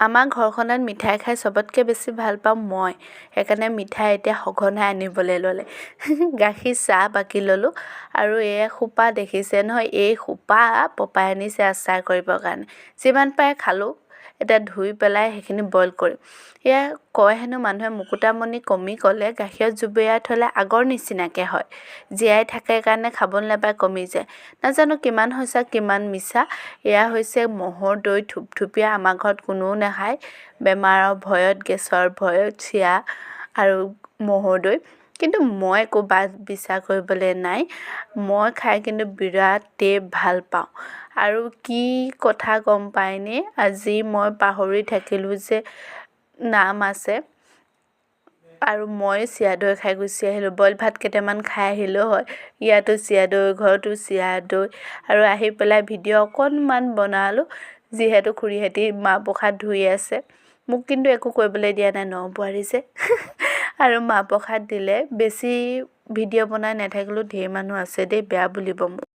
আমাৰ ঘৰখনত মিঠাই খাই চবতকৈ বেছি ভাল পাওঁ মই। সেইকাৰণে মিঠাই এতিয়া সঘনাই আনিবলৈ ল'লে। গাখীৰ চাহ বাকি ল'লোঁ আৰু এই সোপা দেখিছে নহয়, এই সোপা পপাই আনিছে আচাৰ কৰিবৰ কাৰণে। যিমান পাৰে খালোঁ। এতিয়া ধুই পেলাই সেইখিনি বইল কৰিম। এয়া কয় হেনো মানুহে মুকুতামণি কমি গ'লে গাখীৰত জুবুৰিয়াই থ'লে আগৰ নিচিনাকৈ হয়। জীয়াই থাকে কাৰণে খাবলৈ নাপায়, কমি যায়। নাজানো কিমান সঁচা কিমান মিছা। এয়া হৈছে ম'হৰ দৈ থুপথুপীয়া। আমাৰ ঘৰত কোনেও নাখায়। বেমাৰৰ ভয়ত, গেছৰ ভয়ত চিৰা আৰু ম'হৰ দৈ। কিন্তু মই একো বাচ বিচাৰ কৰিবলৈ নাই। মই খাই কিন্তু বিৰাটেই ভাল পাওঁ। আৰু কি কথা গম পায়নে? আজি মই পাহৰি থাকিলোঁ যে নাম আছে। আৰু মই চিৰা দৈ খাই গুচি আহিলোঁ। বইল ভাত কেইটামান খাই আহিলোঁ হয়। ইয়াতো চিৰা দৈ, ঘৰতো চিৰা দৈ। আৰু আহি পেলাই ভিডিঅ' অকণমান বনালোঁ। যিহেতু খুৰীহঁতে মাহ প্ৰসাদ ধুই আছে। মোক কিন্তু একো কৰিবলৈ দিয়া নাই, ন-বোৱাৰী যে। আৰু মাহ প্ৰসাদ দিলে বেছি ভিডিঅ' বনাই নাথাকিলেও ঢেৰ মানুহ আছে দেই, বেয়া বুলিব মোক।